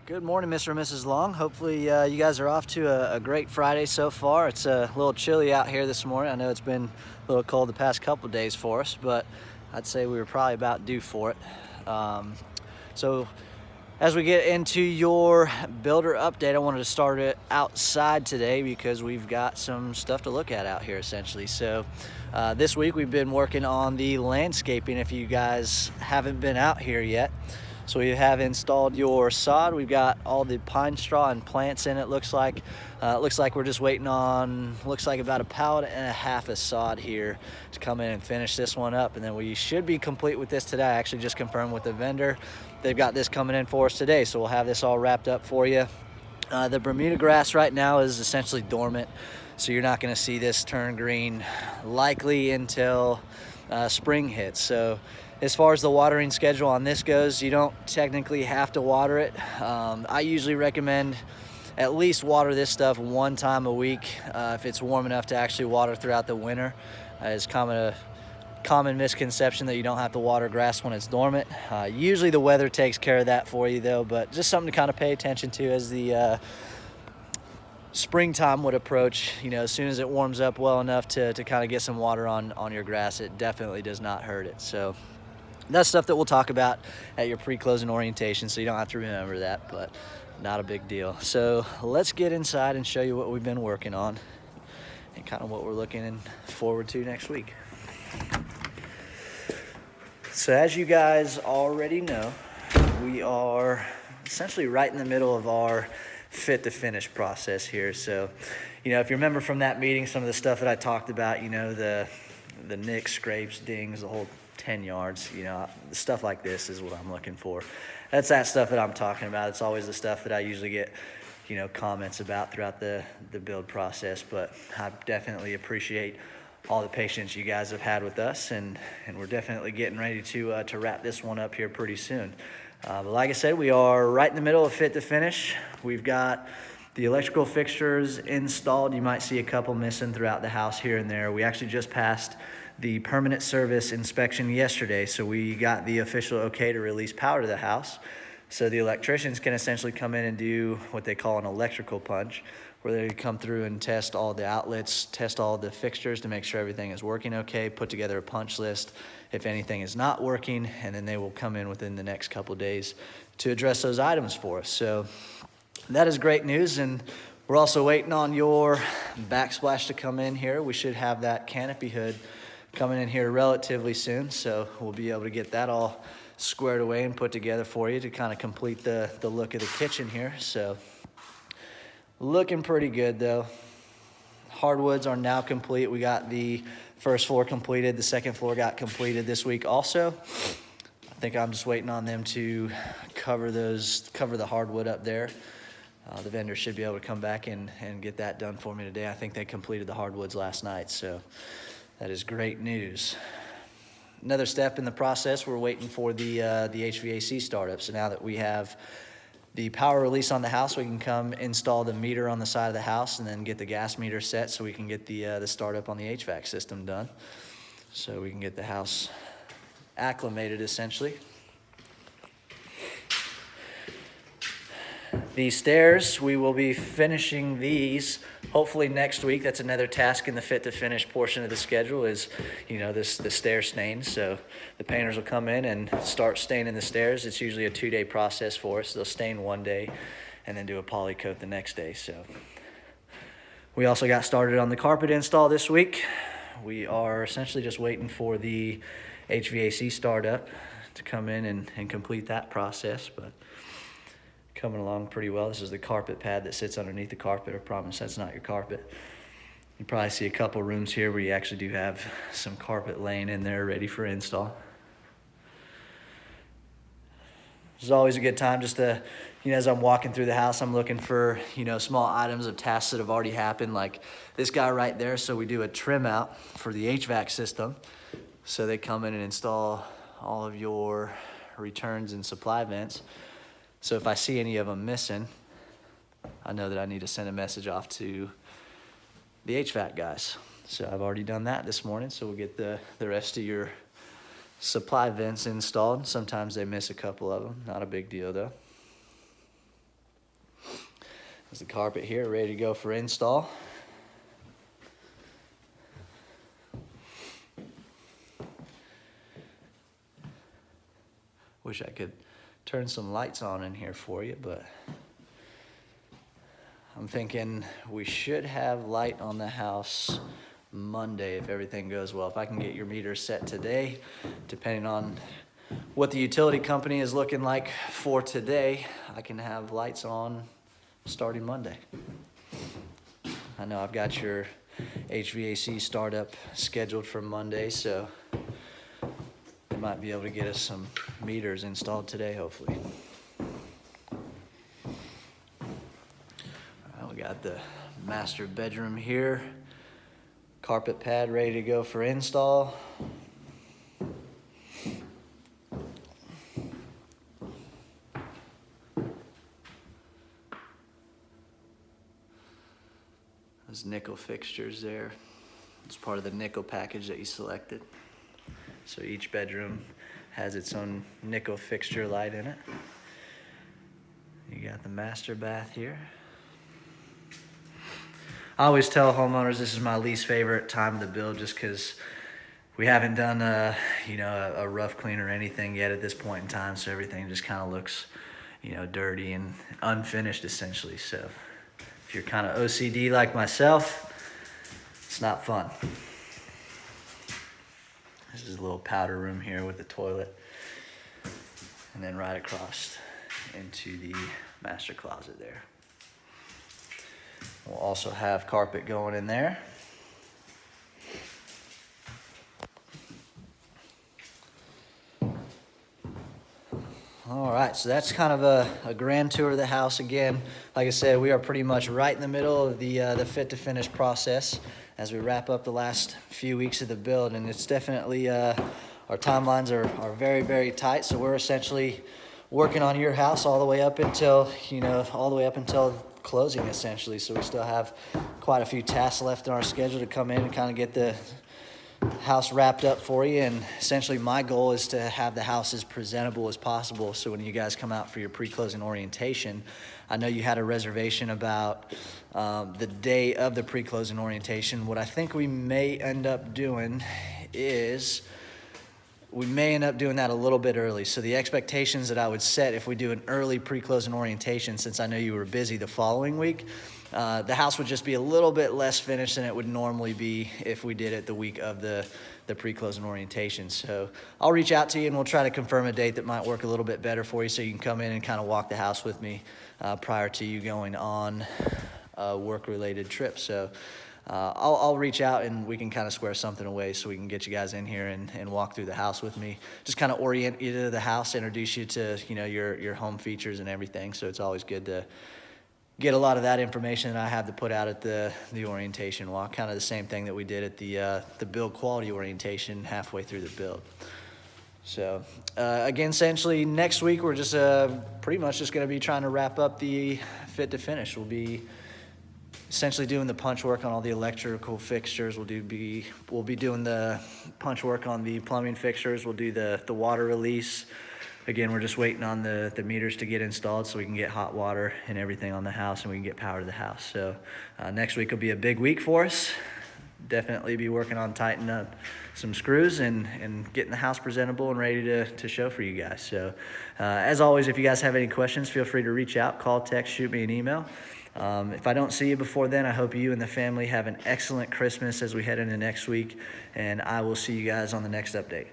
Good morning, Mr. and Mrs. Long. Hopefully you guys are off to a great Friday so far. It's a little chilly out here this morning. I know it's been a little cold the past couple of days for us, but I'd say we were probably about due for it. So as we get into your builder update, I wanted to start it outside today because we've got some stuff to look at out here essentially. So this week we've been working on the landscaping if you guys haven't been out here yet. So we have installed your sod. We've got all the pine straw and plants in it. Looks like we're just waiting on, looks like about a pallet and a half of sod here to come in and finish this one up. And then we should be complete with this today. I actually just confirmed with the vendor. They've got this coming in for us today. So we'll have this all wrapped up for you. The Bermuda grass right now is essentially dormant. So you're not gonna see this turn green likely until spring hits. So as far as the watering schedule on this goes, you don't technically have to water it. I usually recommend at least water this stuff one time a week if it's warm enough to actually water throughout the winter. It's a common misconception that you don't have to water grass when it's dormant. Usually the weather takes care of that for you though, but just something to kind of pay attention to as the springtime would approach. You know, as soon as it warms up well enough to kind of get some water on your grass, it definitely does not hurt it. So that's stuff that we'll talk about at your pre-closing orientation, so you don't have to remember that, but not a big deal. So let's get inside and show you what we've been working on and kind of what we're looking forward to next week. So as you guys already know, we are essentially right in the middle of our fit to finish process here. So, you know, if you remember from that meeting, some of the stuff that I talked about, you know, the nicks, scrapes, dings, the whole 10 yards, you know, stuff like this is what I'm looking for. That's that stuff that I'm talking about. It's always the stuff that I usually get, you know, comments about throughout the build process, but I definitely appreciate all the patience you guys have had with us, and we're definitely getting ready to wrap this one up here pretty soon. But like I said, we are right in the middle of fit to finish. We've got the electrical fixtures installed. You might see a couple missing throughout the house here and there. We actually just passed the permanent service inspection yesterday, so we got the official okay to release power to the house. So the electricians can essentially come in and do what they call an electrical punch, where they come through and test all the outlets, test all the fixtures to make sure everything is working okay, put together a punch list if anything is not working, and then they will come in within the next couple of days to address those items for us. So that is great news, and we're also waiting on your backsplash to come in here. We should have that canopy hood coming in here relatively soon, so we'll be able to get that all squared away and put together for you to kind of complete the look of the kitchen here. So looking pretty good though. Hardwoods are now complete. We got the first floor completed. The second floor got completed this week also. I think I'm just waiting on them to cover the hardwood up there. The vendor should be able to come back and get that done for me today. I think they completed the hardwoods last night, so that is great news. Another step in the process, we're waiting for the HVAC startup. So now that we have the power release on the house, we can come install the meter on the side of the house and then get the gas meter set so we can get the startup on the HVAC system done. So we can get the house acclimated essentially. The stairs, we will be finishing these hopefully next week. That's another task in the fit to finish portion of the schedule is, you know, the stair stain. So the painters will come in and start staining the stairs. It's usually a 2-day process for us. They'll stain one day and then do a poly coat the next day. So we also got started on the carpet install this week. We are essentially just waiting for the HVAC startup to come in and complete that process, but coming along pretty well. This is the carpet pad that sits underneath the carpet. I promise that's not your carpet. You probably see a couple rooms here where you actually do have some carpet laying in there ready for install. This is always a good time just to, you know, as I'm walking through the house, I'm looking for, you know, small items of tasks that have already happened, like this guy right there. So we do a trim out for the HVAC system. So they come in and install all of your returns and supply vents. So if I see any of them missing, I know that I need to send a message off to the HVAC guys. So I've already done that this morning, so we'll get the rest of your supply vents installed. Sometimes they miss a couple of them, not a big deal though. There's the carpet here ready to go for install. Wish I could turn some lights on in here for you, but I'm thinking we should have light on the house Monday if everything goes well. If I can get your meter set today, depending on what the utility company is looking like for today, I can have lights on starting Monday. I know I've got your HVAC startup scheduled for Monday, so they might be able to get us some meters installed today, hopefully. All right, we got the master bedroom here. Carpet pad ready to go for install. Those nickel fixtures there. It's part of the nickel package that you selected. So each bedroom has its own nickel fixture light in it. You got the master bath here. I always tell homeowners this is my least favorite time of the build just because we haven't done a rough clean or anything yet at this point in time, so everything just kind of looks, dirty and unfinished essentially. So if you're kind of OCD like myself, it's not fun. This is a little powder room here with the toilet, and then right across into the master closet there. We'll also have carpet going in there. All right, so that's kind of a grand tour of the house. Again, like I said, we are pretty much right in the middle of the fit to finish process as we wrap up the last few weeks of the build, and it's definitely our timelines are very, very tight. So we're essentially working on your house all the way up until closing essentially. So we still have quite a few tasks left in our schedule to come in and kind of get the house wrapped up for you. And essentially my goal is to have the house as presentable as possible, so when you guys come out for your pre-closing orientation, I know you had a reservation about the day of the pre-closing orientation. What I think we may end up doing is we may end up doing that a little bit early. So the expectations that I would set if we do an early pre-closing orientation, since I know you were busy the following week, the house would just be a little bit less finished than it would normally be if we did it the week of the pre-closing orientation. So I'll reach out to you and we'll try to confirm a date that might work a little bit better for you, so you can come in and kind of walk the house with me prior to you going on a work-related trip. So I'll reach out and we can kind of square something away so we can get you guys in here and walk through the house with me. Just kind of orient you to the house, introduce you to your home features and everything. So it's always good to get a lot of that information that I have to put out at the orientation walk. Kind of the same thing that we did at the build quality orientation halfway through the build. So again, essentially next week we're just pretty much just going to be trying to wrap up the fit to finish. We'll be essentially doing the punch work on all the electrical fixtures. We'll be doing the punch work on the plumbing fixtures. We'll do the water release. Again, we're just waiting on the meters to get installed so we can get hot water and everything on the house, and we can get power to the house. So next week will be a big week for us. Definitely be working on tightening up some screws and getting the house presentable and ready to show for you guys. So as always, if you guys have any questions, feel free to reach out, call, text, shoot me an email. If I don't see you before then, I hope you and the family have an excellent Christmas as we head into next week, and I will see you guys on the next update.